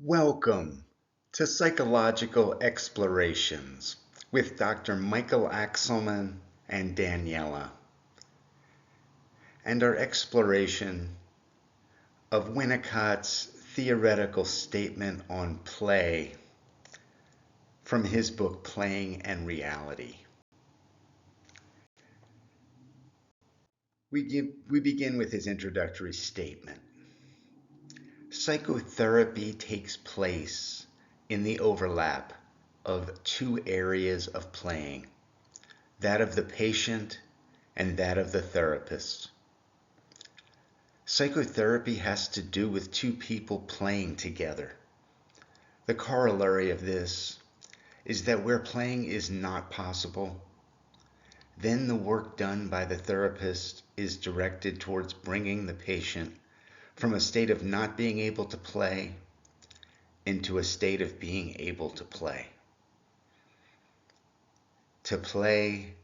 Welcome to Psychological Explorations with Dr. Michael Axelman and Daniela, and our exploration of Winnicott's theoretical statement on play from his book Playing and Reality. We begin with his introductory statement. Psychotherapy takes place in the overlap of two areas of playing, that of the patient and that of the therapist. Psychotherapy has to do with two people playing together. The corollary of this is that where playing is not possible, then the work done by the therapist is directed towards bringing the patient from a state of not being able to play into a state of being able to play. To play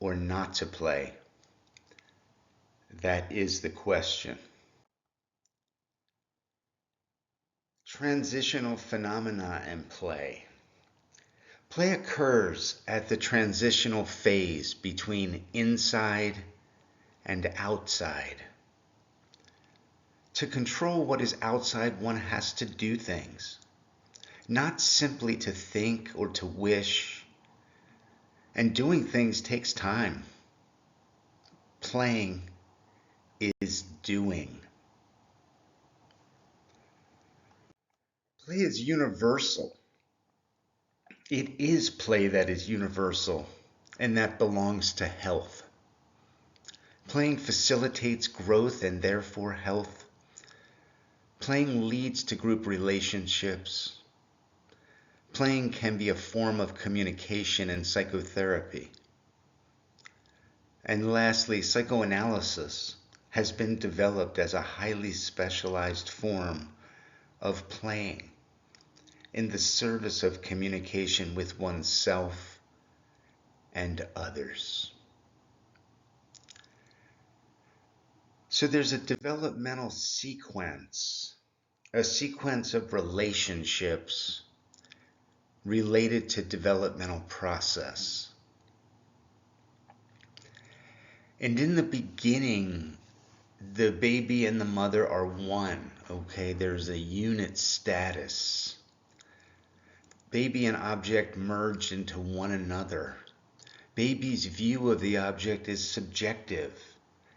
or not to play? That is the question. Transitional phenomena and play. Play occurs at the transitional phase between inside and outside. To control what is outside, one has to do things, not simply to think or to wish. And doing things takes time. Playing is doing. Play is universal. It is play that is universal, and that belongs to health. Playing facilitates growth and therefore health. Playing leads to group relationships. Playing can be a form of communication in psychotherapy. And lastly, psychoanalysis has been developed as a highly specialized form of playing in the service of communication with oneself and others. So there's a developmental sequence, a sequence of relationships related to developmental process. And in the beginning, the baby and the mother are one, okay? There's a unit status. Baby and object merged into one another. Baby's view of the object is subjective,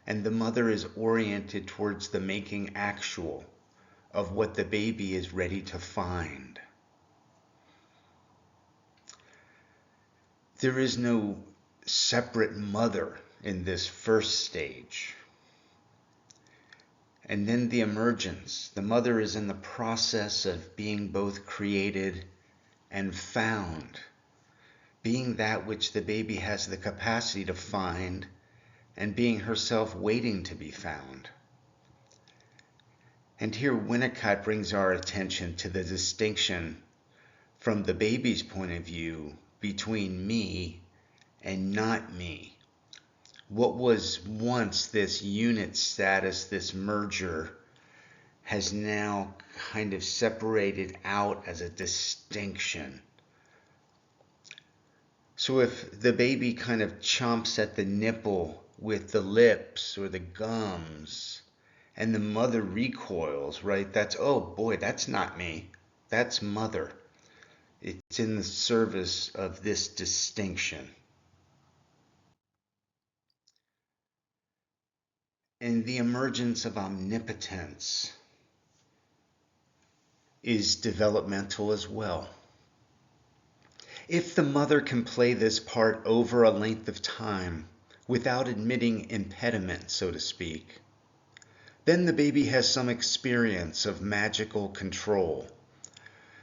and the mother is oriented towards the making actual of what the baby is ready to find. There is no separate mother in this first stage. And then the emergence. The mother is in the process of being both created and found, being that which the baby has the capacity to find, and being herself waiting to be found. And here Winnicott brings our attention to the distinction from the baby's point of view between me and not me. What was once this unit status, this merger, has now kind of separated out as a distinction. So if the baby kind of chomps at the nipple with the lips or the gums, and the mother recoils, right? That's, oh boy, that's not me. That's mother. It's in the service of this distinction. And the emergence of omnipotence is developmental as well. If the mother can play this part over a length of time without admitting impediment, so to speak, then the baby has some experience of magical control.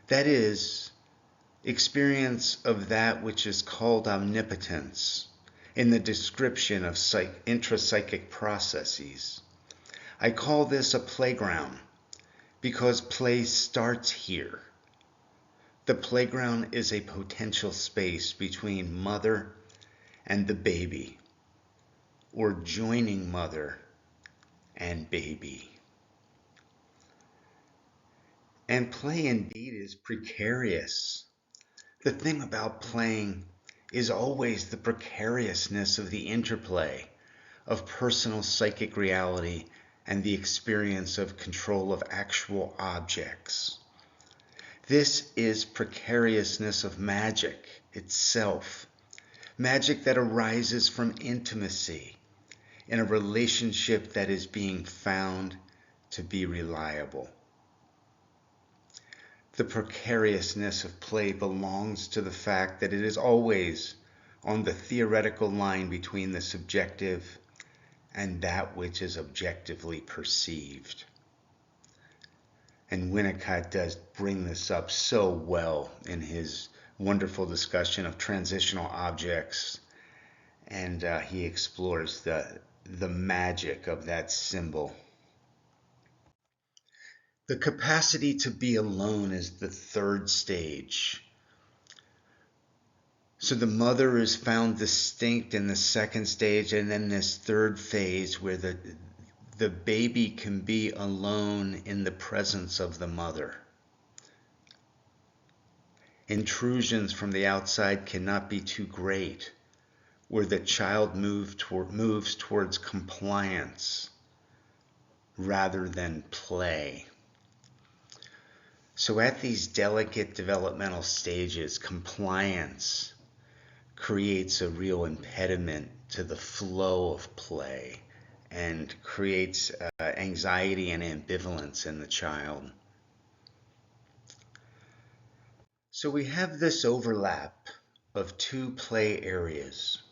That is, experience of that which is called omnipotence in the description of intrapsychic processes. I call this a playground because play starts here. The playground is a potential space between mother and the baby, or joining mother and baby. And play indeed is precarious. The thing about playing is always the precariousness of the interplay of personal psychic reality and the experience of control of actual objects. This is precariousness of magic itself, magic that arises from intimacy in a relationship that is being found to be reliable. The precariousness of play belongs to the fact that it is always on the theoretical line between the subjective and that which is objectively perceived. And Winnicott does bring this up so well in his wonderful discussion of transitional objects, and he explores the magic of that symbol. The capacity to be alone is the third stage. So the mother is found distinct in the second stage, and then this third phase where the baby can be alone in the presence of the mother. Intrusions from the outside cannot be too great, where the child moves towards compliance rather than play. So at these delicate developmental stages, compliance creates a real impediment to the flow of play and creates anxiety and ambivalence in the child. So we have this overlap of two play areas.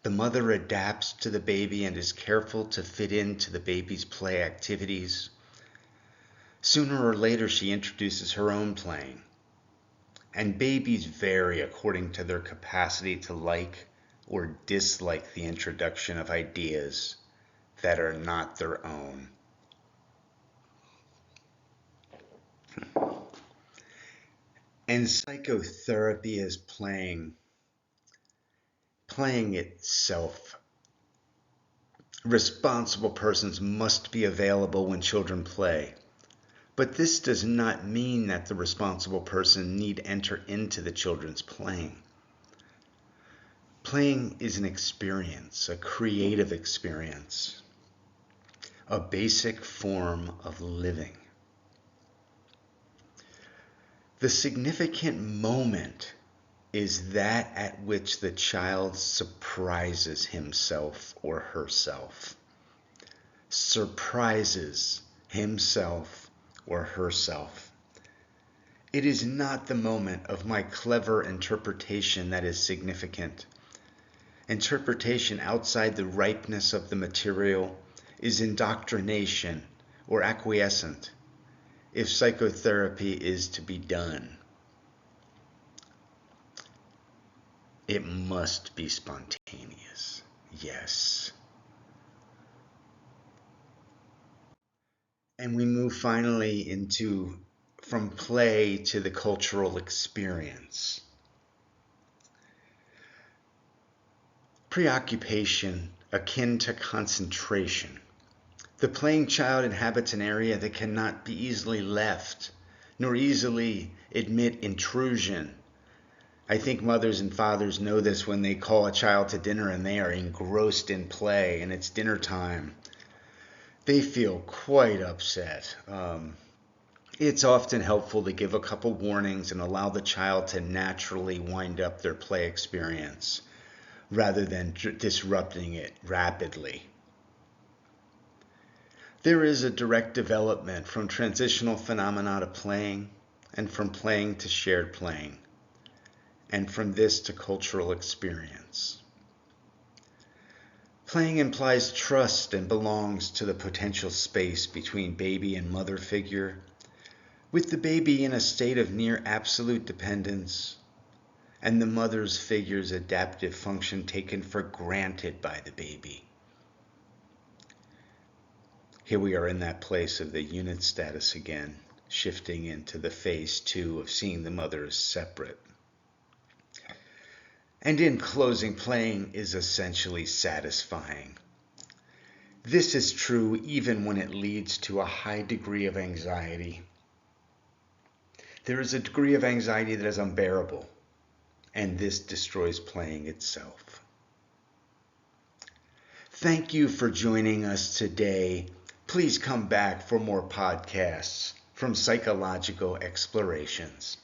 The mother adapts to the baby and is careful to fit into the baby's play activities. Sooner or later, she introduces her own playing. And babies vary according to their capacity to like or dislike the introduction of ideas that are not their own. And psychotherapy is playing itself. Responsible persons must be available when children play. But this does not mean that the responsible person need enter into the children's playing. Playing is an experience, a creative experience, a basic form of living. The significant moment is that at which the child surprises himself or herself. Surprises himself or herself. It is not the moment of my clever interpretation that is significant. Interpretation outside the ripeness of the material is indoctrination or acquiescent if psychotherapy is to be done. It must be spontaneous, yes. And we move finally from play to the cultural experience. Preoccupation akin to concentration. The playing child inhabits an area that cannot be easily left, nor easily admit intrusion. I think mothers and fathers know this when they call a child to dinner and they are engrossed in play and it's dinner time. They feel quite upset. It's often helpful to give a couple warnings and allow the child to naturally wind up their play experience rather than disrupting it rapidly. There is a direct development from transitional phenomena to playing, and from playing to shared playing, and from this to cultural experience. Playing implies trust and belongs to the potential space between baby and mother figure, with the baby in a state of near absolute dependence, and the mother's figure's adaptive function taken for granted by the baby. Here we are in that place of the unit status again, shifting into the phase 2 of seeing the mother as separate. And in closing, playing is essentially satisfying. This is true even when it leads to a high degree of anxiety. there is a degree of anxiety that is unbearable, and this destroys playing itself. Thank you for joining us today. Please come back for more podcasts from Psychological Explorations.